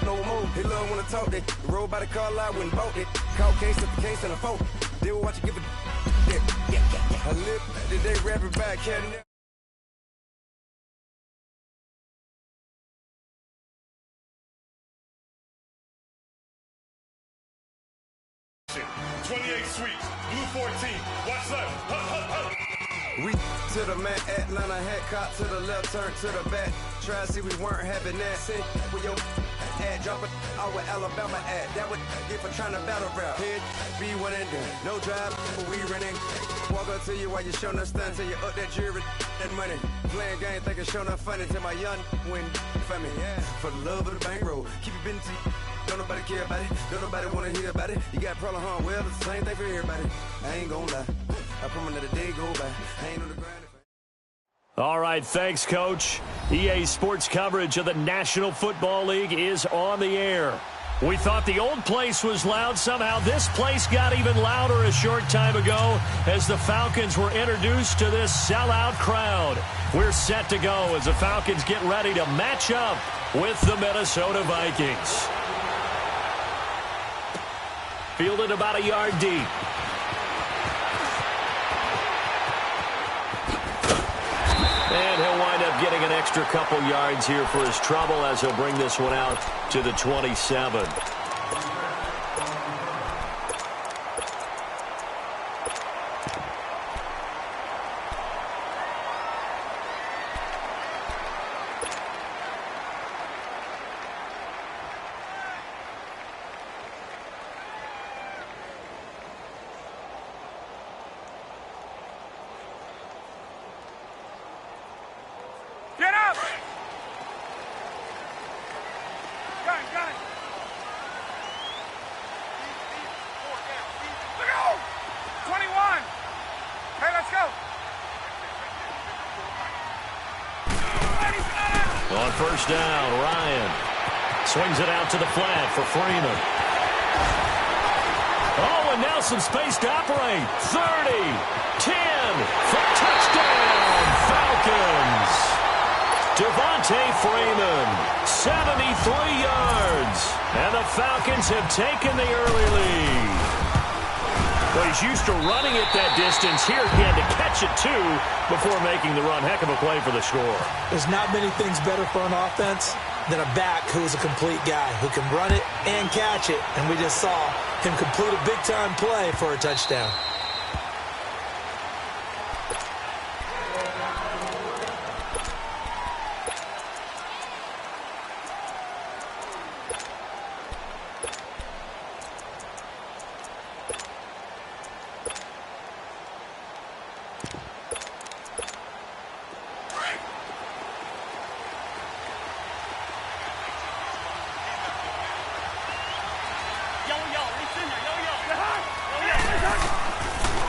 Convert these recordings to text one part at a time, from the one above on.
no more. He love when I talk that. Roll by the car lot when bought it. Call case after case and a phone. They will watch you give a I live today rapping back, cat. 28 sweeps, blue 14, watch left, We to the man, Atlanta head cop to the left, turn to the back. Try to see we weren't having that. Sing with your ad, drop it out with Alabama ad. That would get for trying to battle rap. Head, be one and done. No drive, but we running. Walk up to you while you showing us stun till you up that jury, that money. Playing game, thinking showing up funny till my young win for me. Yeah, for the love of the bankroll. Keep it busy. Don't nobody care about it. Don't nobody want to hear about it. You got problem, huh? Well, it's the same thing for everybody. I ain't gonna lie. I promise that a day go by. I ain't on the grind. All right, thanks, Coach. EA Sports coverage of the National Football League is on the air. We thought the old place was loud. Somehow this place got even louder a short time ago as the Falcons were introduced to this sellout crowd. We're set to go as the Falcons get ready to match up with the Minnesota Vikings. Fielded about a yard deep. And he'll wind up getting an extra couple yards here for his trouble as he'll bring this one out to the 27. Get up! Gun, gun! Let's go! 21! Hey, let's go! On first down, Ryan swings it out to the flat for Freeman. Oh, and now some space to operate. 30, 10, for touchdown, Falcons. Devontae Freeman, 73 yards. And the Falcons have taken the early lead. Well, he's used to running it that distance. Here he had to catch it, too, before making the run. Heck of a play for the score. There's not many things better for an offense than a back who is a complete guy, who can run it and catch it. And we just saw him complete a big-time play for a touchdown.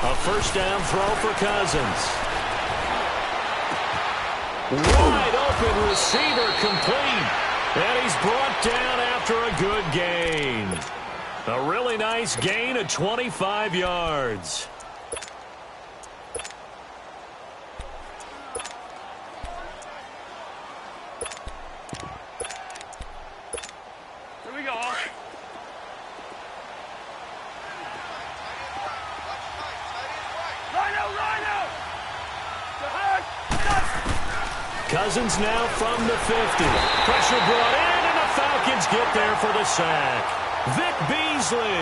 A first down throw for Cousins. Wide open receiver complete. And he's brought down after a good gain. A really nice gain of 25 yards. Here we go. Cousins now from the 50. Pressure brought in, and the Falcons get there for the sack. Vic Beasley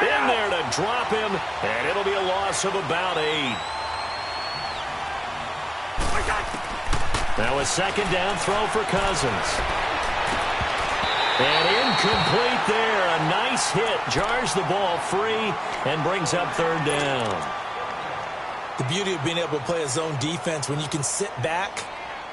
in there to drop him, and it'll be a loss of about 8. Now a second down throw for Cousins. And incomplete there. A nice hit. Jars the ball free and brings up third down. The beauty of being able to play a zone defense when you can sit back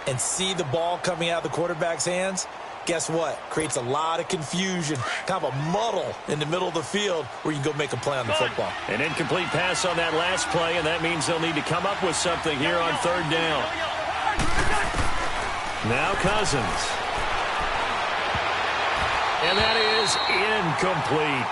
and see the ball coming out of the quarterback's hands, guess what? Creates a lot of confusion, kind of a muddle in the middle of the field where you can go make a play on the football. An incomplete pass on that last play, and that means they'll need to come up with something here on third down. Now Cousins. And that is incomplete.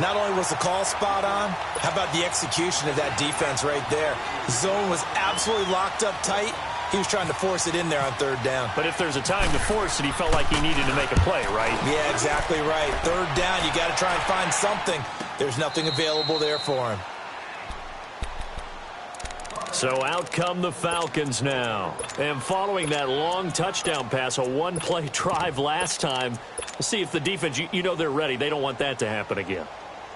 Not only was the call spot on, how about the execution of that defense right there? The zone was absolutely locked up tight, He was trying to force it in there on third down. But if there's a time to force it, he felt like he needed to make a play, right? Yeah, exactly right. Third down, you got to try and find something. There's nothing available there for him. So out come the Falcons now. And following that long touchdown pass, a one-play drive last time, see if the defense, you know they're ready. They don't want that to happen again.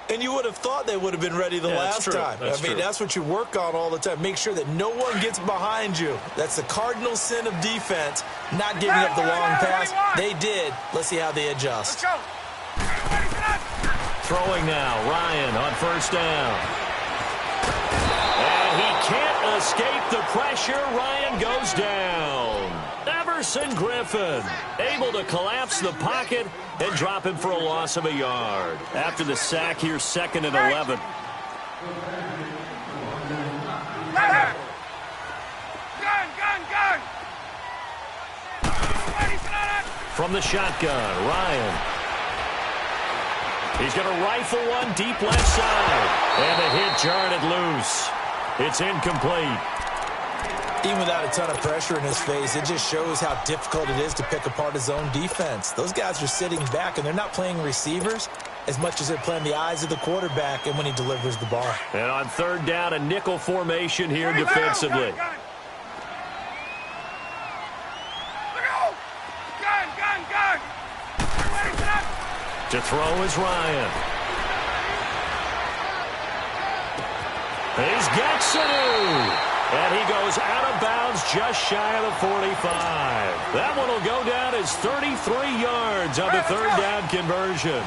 And you would have thought they would have been ready the last time. That's what you work on all the time. Make sure that no one gets behind you. That's the cardinal sin of defense, not giving up the long pass. They did. Let's see how they adjust. Throwing now, Ryan on first down. And he can't escape the pressure. Ryan goes down. Everson Griffin able to collapse the pocket and drop him for a loss of a yard. After the sack, here's 2nd and 11. From the shotgun, Ryan. He's going to rifle one deep left side. And the hit jarred it loose. It's incomplete. Even without a ton of pressure in his face, it just shows how difficult it is to pick apart his own defense. Those guys are sitting back, and they're not playing receivers as much as they're playing the eyes of the quarterback and when he delivers the ball. And on third down, a nickel formation here defensively. To throw is Ryan. He's got Sanu. And he goes out of bounds just shy of the 45. That one will go down as 33 yards on the third down conversion.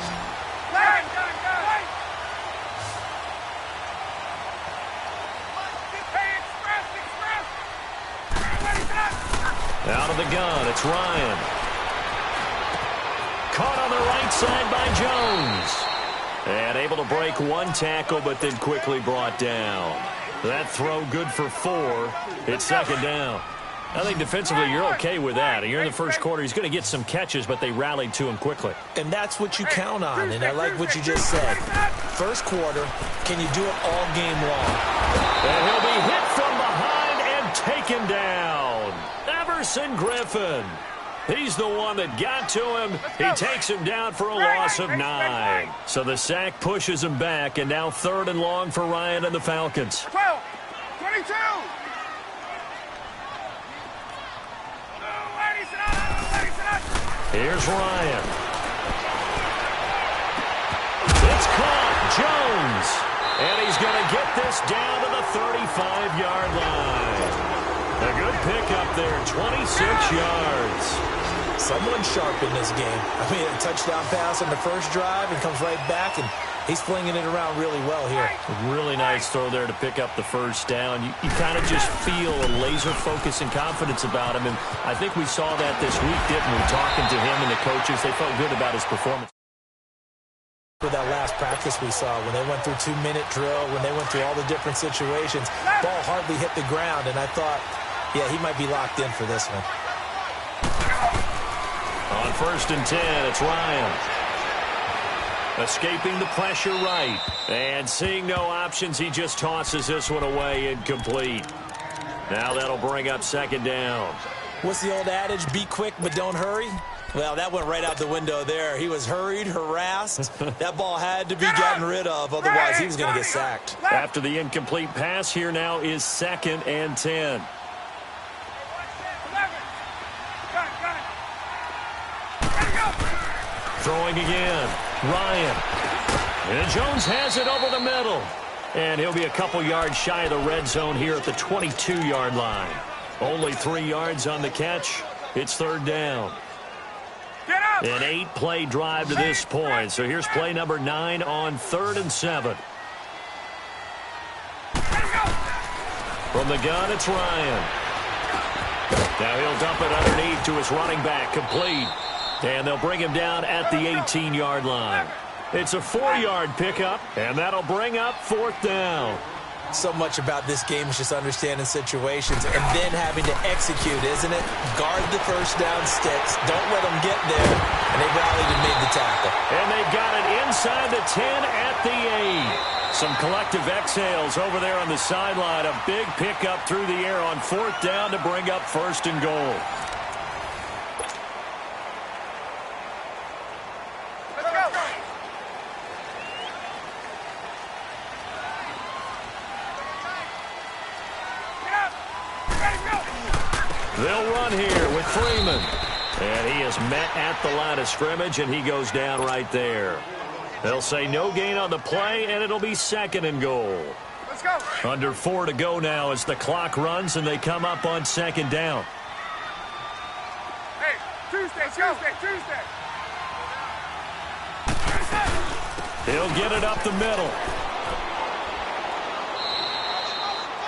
Out of the gun, it's Ryan. Caught on the right side by Jones. And able to break one tackle, but then quickly brought down. That throw good for 4. It's 2nd down. I think defensively you're okay with that. You're in the first quarter. He's going to get some catches, but they rallied to him quickly. And that's what you count on, and I like what you just said. First quarter, can you do it all game long? And he'll be hit from behind and taken down. Everson Griffin. He's the one that got to him. He takes him down for a loss of 9. So the sack pushes him back, and now 3rd and long for Ryan and the Falcons. 12, 22. Here's Ryan. It's caught. Jones. And he's going to get this down to the 35-yard line. A good pickup there, 26 yards. Someone sharp in this game. I mean, a touchdown pass on the first drive and comes right back, and he's flinging it around really well here. A really nice throw there to pick up the first down. You kind of just feel a laser focus and confidence about him, and I think we saw that this week, didn't we? Talking to him and the coaches, they felt good about his performance. For that last practice we saw, when they went through 2-minute drill, when they went through all the different situations, ball hardly hit the ground, and I thought, yeah, he might be locked in for this one. On 1st and 10, it's Ryan. Escaping the pressure right. And seeing no options, he just tosses this one away, incomplete. Now that'll bring up 2nd down. What's the old adage? Be quick, but don't hurry? Well, that went right out the window there. He was hurried, harassed. That ball had to be gotten rid of, otherwise he was going to get sacked. After the incomplete pass, here now is 2nd and 10. Throwing again. Ryan. And Jones has it over the middle. And he'll be a couple yards shy of the red zone here at the 22-yard line. Only 3 yards on the catch. It's 3rd down. An 8-play drive to this point. So here's play number 9 on 3rd and 7. From the gun, it's Ryan. Now he'll dump it underneath to his running back, complete. And they'll bring him down at the 18-yard line. It's a 4-yard pickup, and that'll bring up 4th down. So much about this game is just understanding situations and then having to execute, isn't it? Guard the first down sticks. Don't let them get there. and they rallied and made the tackle. And they got it inside the 10 at the 8. Some collective exhales over there on the sideline. A big pickup through the air on 4th down to bring up 1st and goal. They'll run here with Freeman. And he is met at the line of scrimmage, and he goes down right there. They'll say no gain on the play, and it'll be 2nd and goal. Let's go. Under 4 to go now as the clock runs, and they come up on 2nd down. Hey, Tuesday. He'll get it up the middle.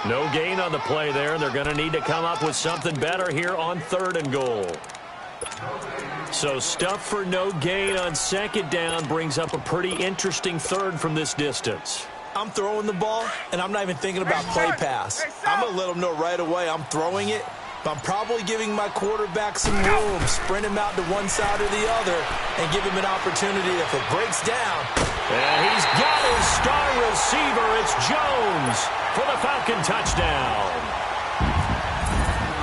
No gain on the play there, and they're going to need to come up with something better here on 3rd and goal. So stuff for no gain on 2nd down brings up a pretty interesting 3rd from this distance. I'm throwing the ball, and I'm not even thinking about play pass. I'm going to let them know right away I'm throwing it, but I'm probably giving my quarterback some room, sprint him out to one side or the other, and give him an opportunity if it breaks down. And he's got his star receiver. It's Jones for the Falcon touchdown.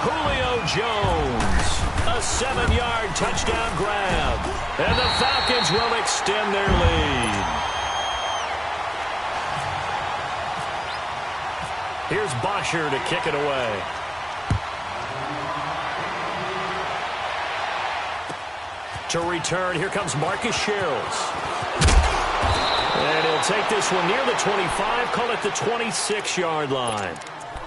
Julio Jones, a 7-yard touchdown grab. And the Falcons will extend their lead. Here's Bosher to kick it away. To return, here comes Marcus Sherrills. And he'll take this one near the 25, call it the 26-yard line.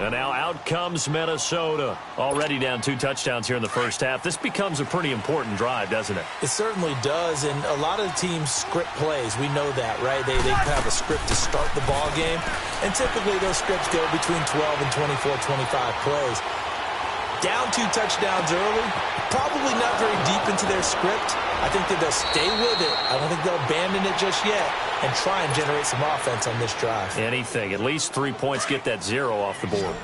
And now out comes Minnesota. Already down 2 touchdowns here in the first half. This becomes a pretty important drive, doesn't it? It certainly does, and a lot of the teams script plays. We know that, right? They have a script to start the ball game, and typically those scripts go between 12 and 24, 25 plays. Down 2 touchdowns early, probably not very deep into their script. I think that they'll stay with it. I don't think they'll abandon it just yet and try and generate some offense on this drive. Anything. At least 3 points, get that 0 off the board.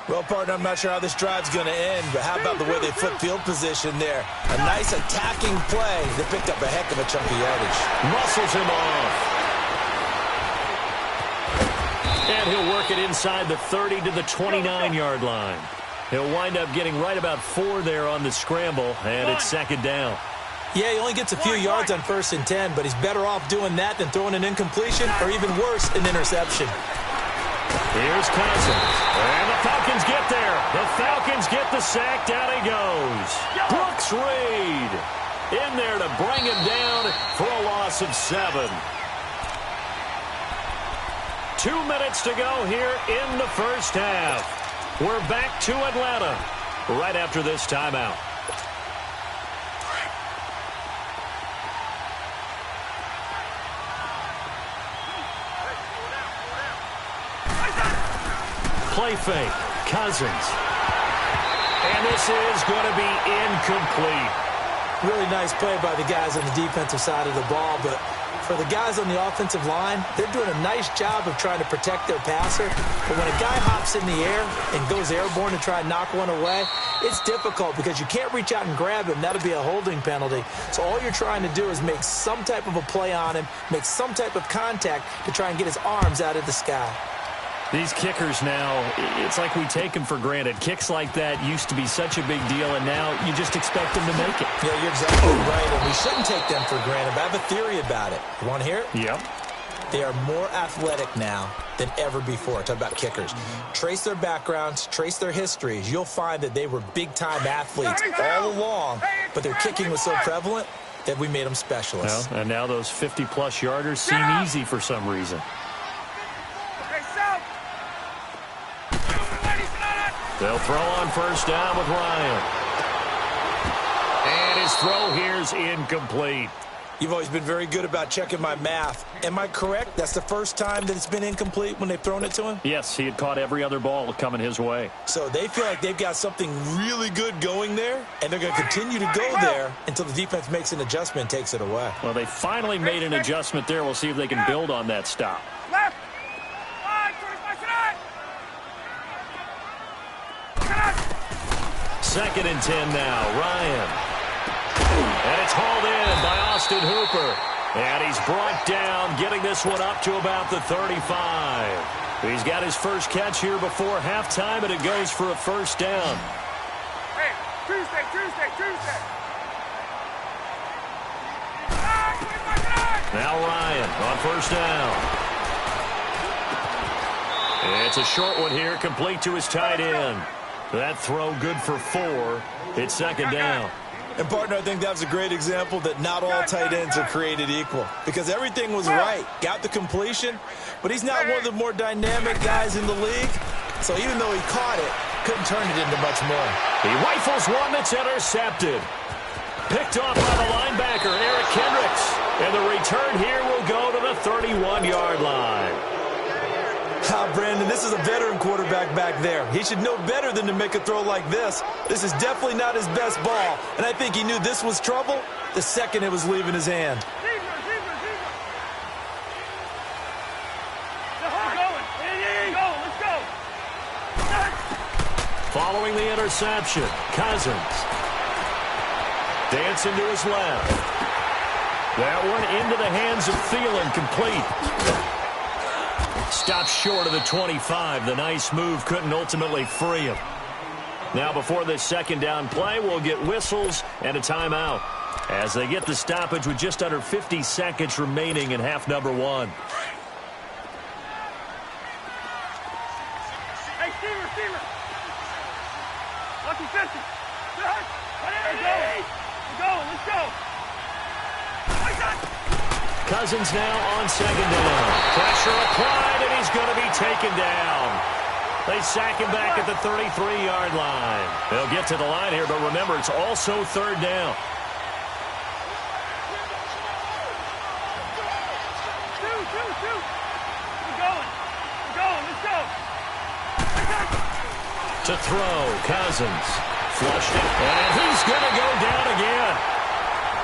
Well, partner, I'm not sure how this drive's going to end, but how about the way they flip field position there? A nice attacking play. They picked up a heck of a chunk of yardage. Muscles him off. And he'll work it inside the 30 to the 29-yard line. He'll wind up getting right about 4 there on the scramble, and it's 2nd down. Yeah, he only gets a few yards on 1st and 10, but he's better off doing that than throwing an incompletion or even worse, an interception. Here's Cousins. And the Falcons get there. The Falcons get the sack. Down he goes. Brooks Reed in there to bring him down for a loss of 7. 2 minutes to go here in the first half. We're back to Atlanta right after this timeout. Play fake. Cousins. And this is going to be incomplete. Really nice play by the guys on the defensive side of the ball, but for the guys on the offensive line, they're doing a nice job of trying to protect their passer. But when a guy hops in the air and goes airborne to try and knock one away, it's difficult because you can't reach out and grab him. That'll be a holding penalty. So all you're trying to do is make some type of a play on him, make some type of contact to try and get his arms out of the sky. These kickers now, it's like we take them for granted. Kicks like that used to be such a big deal, and now you just expect them to make it. Yeah, you're exactly right, and we shouldn't take them for granted. But I have a theory about it. You want to hear it? Yep. They are more athletic now than ever before. Talk about kickers. Trace their backgrounds, trace their histories. You'll find that they were big-time athletes all along, but their kicking was so prevalent that we made them specialists. Well, and now those 50-plus yarders seem easy for some reason. They'll throw on first down with Ryan. And his throw here's incomplete. You've always been very good about checking my math. Am I correct? That's the first time that it's been incomplete when they've thrown it to him? Yes, he had caught every other ball coming his way. So they feel like they've got something really good going there, and they're going to continue to go there until the defense makes an adjustment and takes it away. Well, they finally made an adjustment there. We'll see if they can build on that stop. Left. 2nd and 10 now. Ryan. And it's hauled in by Austin Hooper. And he's brought down, getting this one up to about the 35. He's got his first catch here before halftime, and it goes for a first down. Hey, Tuesday. Now Ryan on first down. It's a short one here, complete to his tight end. That throw good for 4. It's second down. And, partner, I think that was a great example that not all tight ends are created equal, because everything was right. Got the completion, but he's not one of the more dynamic guys in the league. So even though he caught it, couldn't turn it into much more. He rifles one that's intercepted. Picked off by the linebacker, Eric Kendricks. And the return here will go to the 31-yard line. Brandon, this is a veteran quarterback back there. He should know better than to make a throw like this. This is definitely not his best ball, and I think he knew this was trouble the second it was leaving his hand. Let's go. Following the interception, Cousins. Dancing to his left. That one into the hands of Thielen, complete. Stopped short of the 25. The nice move couldn't ultimately free him. Now before this second down play, we'll get whistles and a timeout as they get the stoppage with just under 50 seconds remaining in half number 1. Hey, Steamer. Lucky 50. Let's go. Cousins now on second down. Pressure applied, and he's going to be taken down. They sack him back at the 33-yard line. They'll get to the line here, but remember, it's also third down. We're going. Let's go. To throw, Cousins. Flushed it, and he's going to go down again.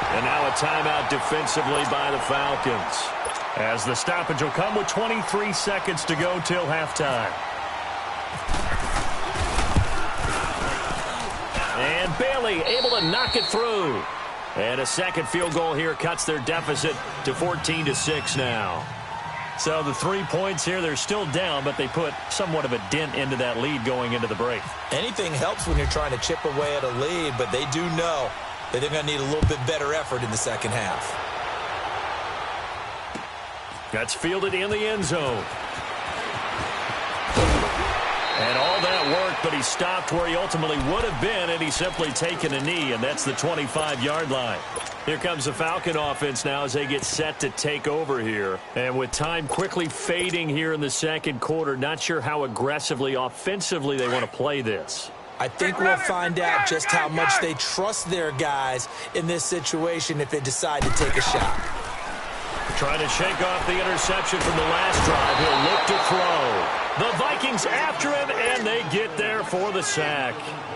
And now a timeout defensively by the Falcons, as the stoppage will come with 23 seconds to go till halftime. And Bailey able to knock it through. And a second field goal here cuts their deficit to 14-6 now. So the 3 points here, they're still down, but they put somewhat of a dent into that lead going into the break. Anything helps when you're trying to chip away at a lead, but they do know that they're going to need a little bit better effort in the second half. That's fielded in the end zone. And all that work, but he stopped where he ultimately would have been, and he's simply taken a knee, and that's the 25-yard line. Here comes the Falcon offense now as they get set to take over here. And with time quickly fading here in the second quarter, not sure how aggressively, offensively they want to play this. I think we'll find out just how much they trust their guys in this situation if they decide to take a shot. Trying to shake off the interception from the last drive. He'll look to throw. The Vikings after him, and they get there for the sack.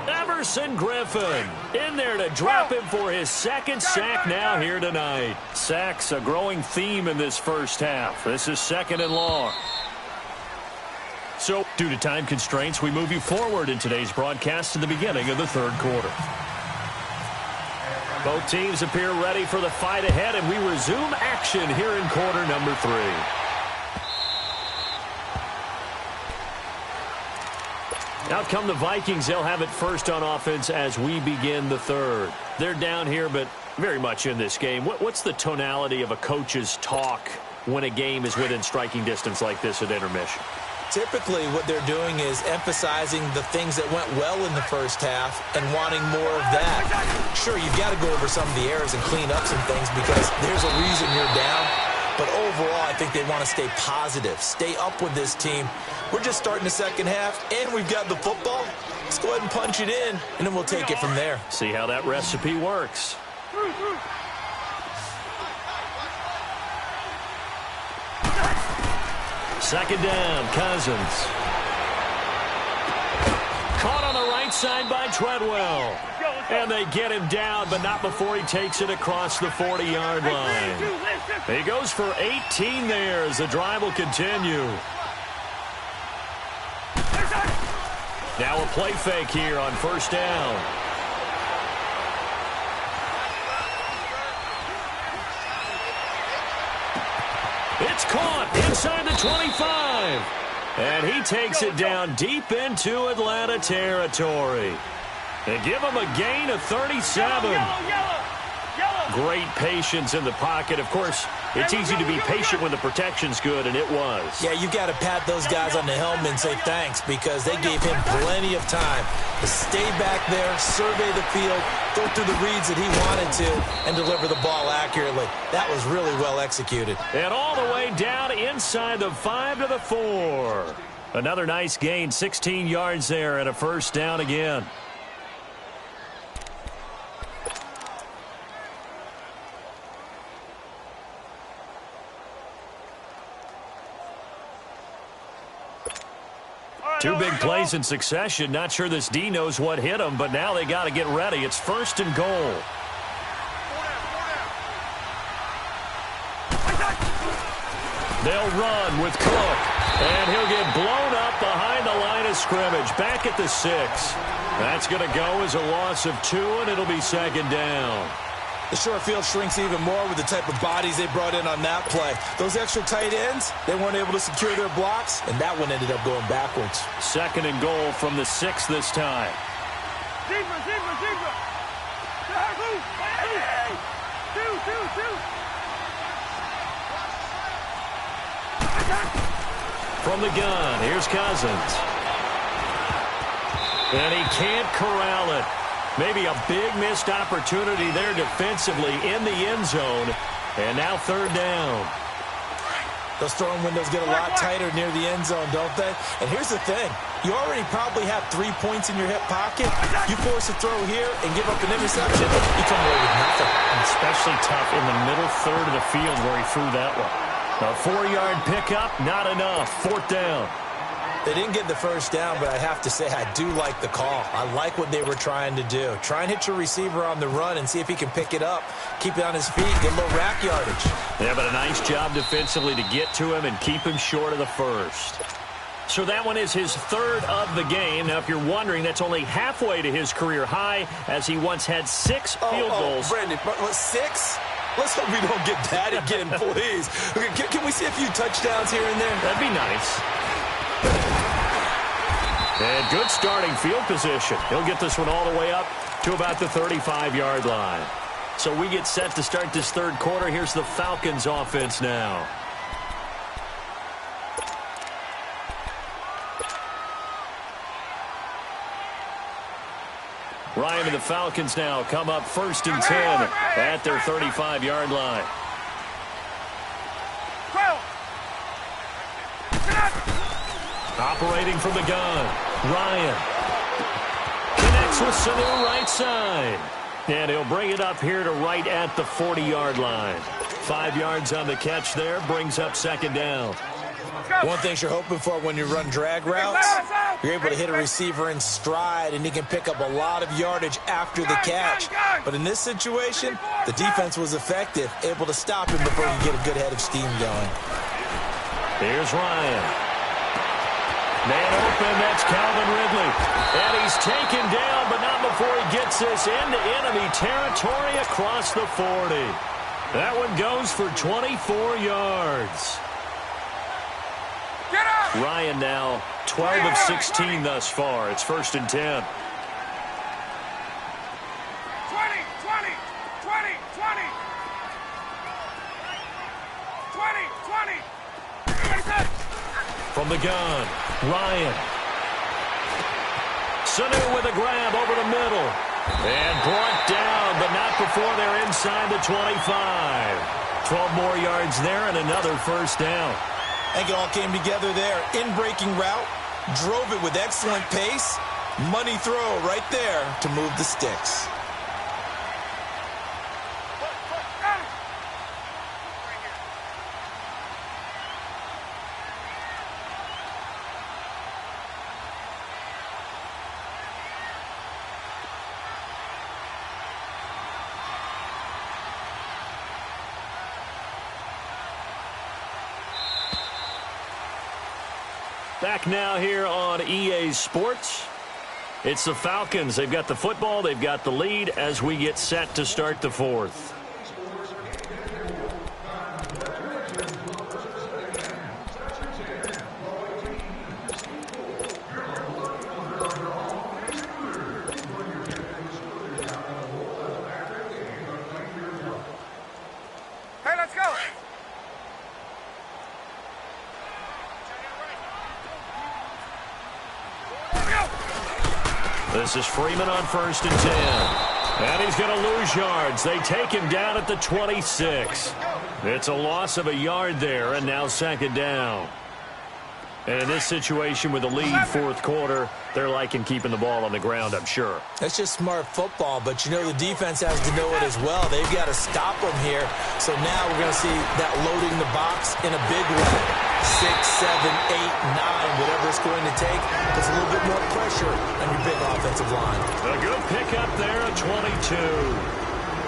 Everson Griffin in there to drop him for his second sack now here tonight. Sacks a growing theme in this first half. This is second and long. So, due to time constraints, we move you forward in today's broadcast to the beginning of the third quarter. Both teams appear ready for the fight ahead, and we resume action here in quarter number 3. Out come the Vikings. They'll have it first on offense as we begin the third. They're down here, but very much in this game. What's the tonality of a coach's talk when a game is within striking distance like this at intermission? Typically, what they're doing is emphasizing the things that went well in the first half and wanting more of that. Sure, you've got to go over some of the errors and clean up some things because there's a reason you're down. But overall, I think they want to stay positive, stay up with this team. We're just starting the second half, and we've got the football. Let's go ahead and punch it in, and then we'll take it from there. See how that recipe works. Second down, Cousins. Caught on the right side by Treadwell. And they get him down, but not before he takes it across the 40-yard line. He goes for 18 there as the drive will continue. Now a play fake here on first down. It's caught inside the 25. And he takes it down deep into Atlanta territory. They give him a gain of 37. Great patience in the pocket. Of course, it's easy to be patient when the protection's good, and it was. Yeah, you got to pat those guys on the helmet and say thanks because they gave him plenty of time to stay back there, survey the field, go through the reads that he wanted to, and deliver the ball accurately. That was really well executed. And all the way down inside the 5 to the 4. Another nice gain, 16 yards there, and a first down again. Two big plays in succession. Not sure this D knows what hit him, but now they got to get ready. It's first and goal. They'll run with Cook, and he'll get blown up behind the line of scrimmage. Back at the 6. That's going to go as a loss of 2, and it'll be second down. The short field shrinks even more with the type of bodies they brought in on that play. Those extra tight ends, they weren't able to secure their blocks, and that one ended up going backwards. Second and goal from the 6 this time. From the gun, here's Cousins. And he can't corral it. Maybe a big missed opportunity there defensively in the end zone. And now third down. Those throwing windows get a lot tighter near the end zone, don't they? And here's the thing. You already probably have 3 points in your hip pocket. You force a throw here and give up an interception, you come away with nothing. Especially tough in the middle third of the field where he threw that one. A 4-yard pickup, not enough. Fourth down. They didn't get the first down, but I have to say I do like the call. I like what they were trying to do. Try and hit your receiver on the run and see if he can pick it up. Keep it on his feet, get a little rack yardage. Yeah, but a nice job defensively to get to him and keep him short of the first. So that one is his third of the game. Now, if you're wondering, that's only halfway to his career high, as he once had 6 field goals. Brandon, 6? Let's hope we don't get that again, please. Okay, can we see a few touchdowns here and there? That'd be nice. And good starting field position. He'll get this one all the way up to about the 35-yard line. So we get set to start this third quarter. Here's the Falcons offense now. Ryan and the Falcons now come up first and 10 at their 35-yard line. Operating from the gun, Ryan connects with Sanu right side. And he'll bring it up here to right at the 40-yard line. 5 yards on the catch there, brings up second down. One thing you're hoping for when you run drag routes, you're able to hit a receiver in stride, and he can pick up a lot of yardage after the catch. But in this situation, the defense was effective, able to stop him before he get a good head of steam going. Here's Ryan. Man open, that's Calvin Ridley. And he's taken down, but not before he gets this into enemy territory across the 40. That one goes for 24 yards. Get up! Ryan now 12 of 16 thus far. It's first and 10. 20, 20, 20, 20. 20, 20. From the gun, Ryan. Sanu with a grab over the middle. And brought down, but not before they're inside the 25. 12 more yards there and another first down. I think it all came together there. In-breaking route, drove it with excellent pace. Money throw right there to move the sticks. Back now here on EA Sports. It's the Falcons. They've got the football. They've got the lead as we get set to start the fourth. This is Freeman on 1st and 10. And he's going to lose yards. They take him down at the 26. It's a loss of a yard there, and now 2nd down. And in this situation with the lead 4th quarter, they're liking keeping the ball on the ground, I'm sure. That's just smart football, but you know the defense has to know it as well. They've got to stop them here. So now we're going to see that loading the box in a big way. 6, 7, 8, 9, whatever it's going to take, puts a little bit more pressure on your big offensive line. A good pickup there at 22.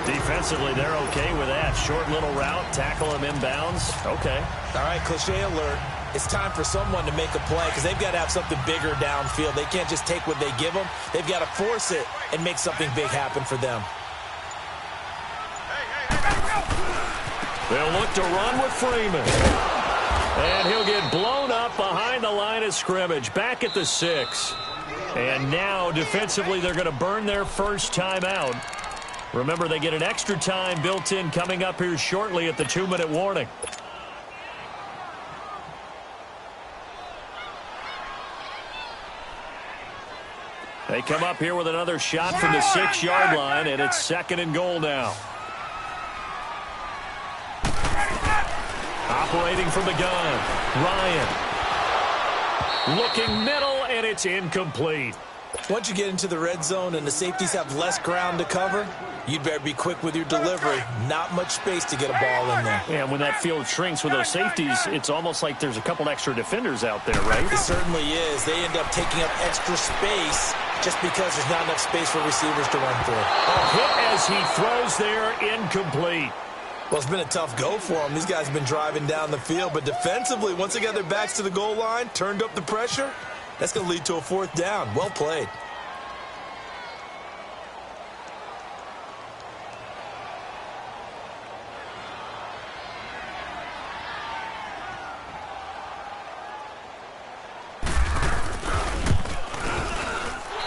Defensively, they're okay with that. Short little route, tackle him inbounds. Okay. All right, cliche alert. It's time for someone to make a play because they've got to have something bigger downfield. They can't just take what they give them. They've got to force it and make something big happen for them. They'll look to run with Freeman. And he'll get blown up behind the line of scrimmage, back at the 6. And now, defensively, they're going to burn their first time out. Remember, they get an extra time built in coming up here shortly at the 2-minute warning. They come up here with another shot from the 6-yard line, and it's 2nd and goal now. Operating from the gun, Ryan. Looking middle, and it's incomplete. Once you get into the red zone and the safeties have less ground to cover, you'd better be quick with your delivery. Not much space to get a ball in there. Yeah, when that field shrinks with those safeties, it's almost like there's a couple extra defenders out there, right? It certainly is. They end up taking up extra space just because there's not enough space for receivers to run through. A hit as he throws there, incomplete. Well, it's been a tough go for them. These guys have been driving down the field, but defensively, once they got their backs to the goal line, turned up the pressure, that's going to lead to a 4th down. Well played.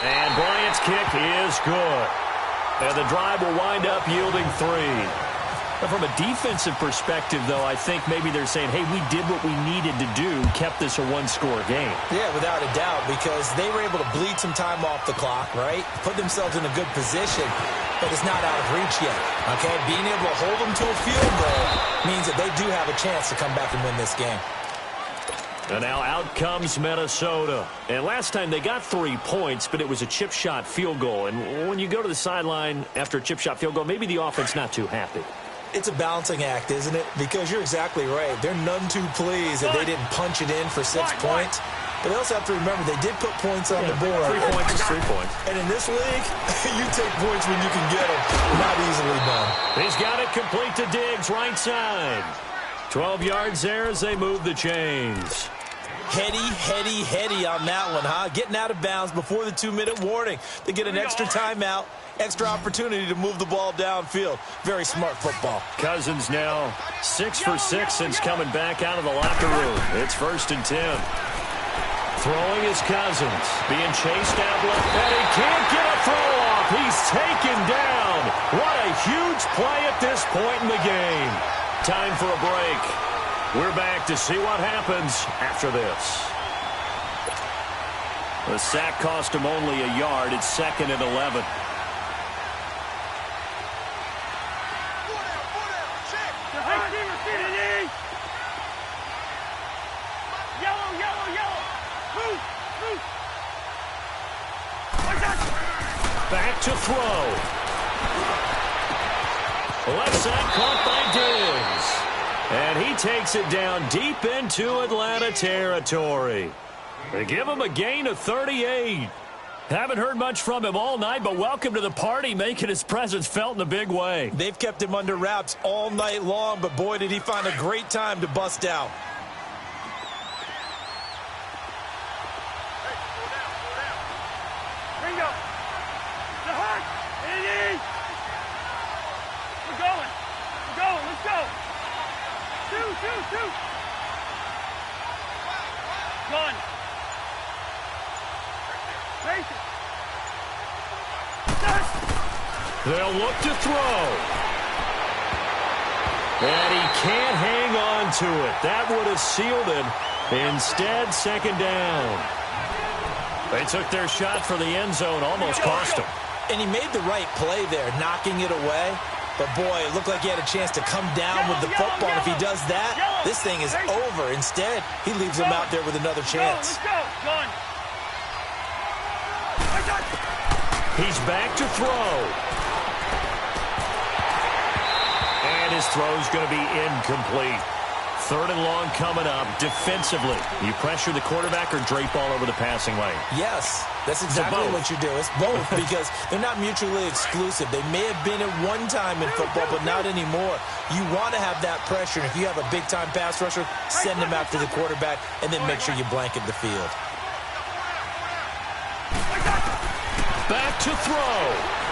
And Bryant's kick is good. And the drive will wind up yielding 3. But from a defensive perspective, though, I think maybe they're saying, hey, we did what we needed to do, kept this a 1-score game. Yeah, without a doubt, because they were able to bleed some time off the clock, right? Put themselves in a good position, but it's not out of reach yet, okay? Being able to hold them to a field goal means that they do have a chance to come back and win this game. And now out comes Minnesota. And last time they got 3 points, but it was a chip shot field goal. And when you go to the sideline after a chip shot field goal, maybe the offense not too happy. It's a balancing act, isn't it? Because you're exactly right. They're none too pleased that they didn't punch it in for 6 points. But they also have to remember they did put points on the board. 3 points is 3 points. And in this league, you take points when you can get them. Not easily done. He's got it complete to Diggs, right side. 12 yards there as they move the chains. Heady on that one, huh? Getting out of bounds before the 2-minute warning. They get an extra timeout, extra opportunity to move the ball downfield. Very smart football. Cousins now 6 for 6 since coming back out of the locker room. It's 1st and 10. Throwing is Cousins. Being chased out left, and he can't get a throw off. He's taken down. What a huge play at this point in the game. Time for a break. We're back to see what happens after this. The sack cost him only a yard. It's 2nd and 11. Back to throw. Left side caught by Diggs. And he takes it down deep into Atlanta territory. They give him a gain of 38. Haven't heard much from him all night, but welcome to the party, making his presence felt in a big way. They've kept him under wraps all night long, but boy, did he find a great time to bust out. Bingo. The hut. Eddie. We're going. Let's go. Two. Gun. They'll look to throw. And he can't hang on to it. That would have sealed it. Instead, 2nd down. They took their shot for the end zone, almost cost them. And he made the right play there, knocking it away. But, boy, it looked like he had a chance to come down with the football. And if he does that, this thing is over. Instead, he leaves him out there with another chance. He's back to throw. And his throw's going to be incomplete. 3rd and long coming up. Defensively, you pressure the quarterback or drape all over the passing lane? Yes, that's exactly what you do. It's both because they're not mutually exclusive. They may have been at one time in football, but not anymore. You want to have that pressure. And if you have a big-time pass rusher, send him after the quarterback and then make sure you blanket the field. Back to throw.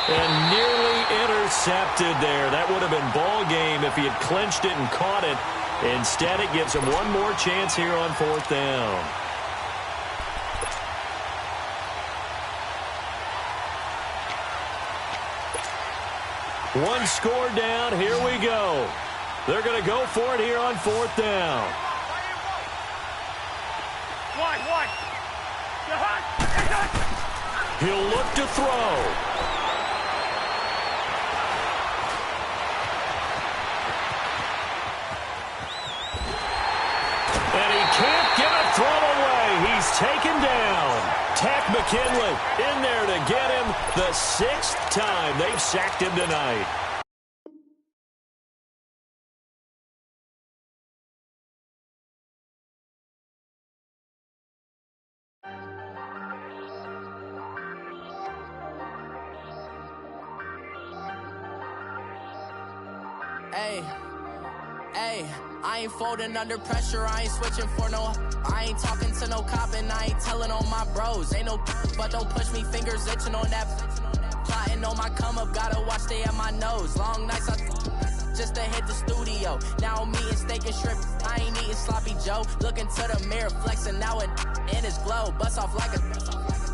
And nearly intercepted there. That would have been ball game if he had clinched it and caught it. Instead, it gives him one more chance here on 4th down. One score down. Here we go. They're going to go for it here on 4th down. He'll look to throw. And he can't get a throw away. He's taken down. Tack McKinley in there to get him the 6th time they've sacked him tonight. Hey, I ain't folding under pressure, I ain't switching for no. I ain't talking to no cop and I ain't telling on my bros. Ain't no but don't push me, fingers itching on that. Plotting on my come up, gotta watch stay at my nose. Long nights just to hit the studio. Now I'm eating steak and shrimp, I ain't eating sloppy Joe. Looking to the mirror, flexing now it in his glow. Bust off like a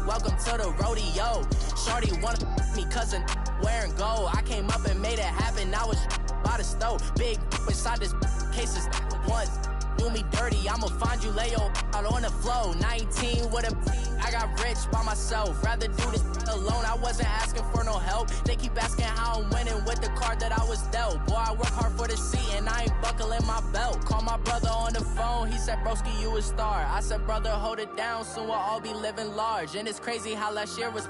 welcome to the rodeo. Shorty wanna me cousin wearing gold. I came up and made it happen, I was by the stove. Big inside this cases once do me dirty, I'ma find you lay out on the floor. 19 with a I got rich by myself, rather do this alone. I wasn't asking for no help, they keep asking how I'm winning with the card that I was dealt. Boy, I work hard for the seat and I ain't buckling my belt. Call my brother on the phone, he said broski you a star. I said brother hold it down, soon we'll all be living large. And it's crazy how last year was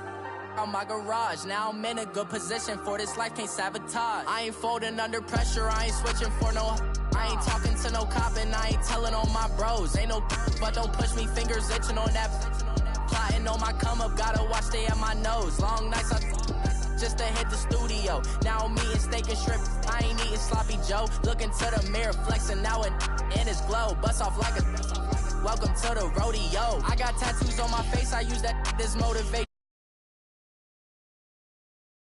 out my garage. Now I'm in a good position for this life, can't sabotage. I ain't folding under pressure, I ain't switching for no. I ain't talking to no cop and I ain't telling on my bros. Ain't no but don't push me, fingers itching on that. Plotting on my come up, gotta watch stay at my nose. Long nights just to hit the studio. Now I'm eating steak and shrimp, I ain't eating sloppy Joe. Looking to the mirror, flexing now it in his glow. Bust off like a welcome to the rodeo. I got tattoos on my face, I use that as motivation.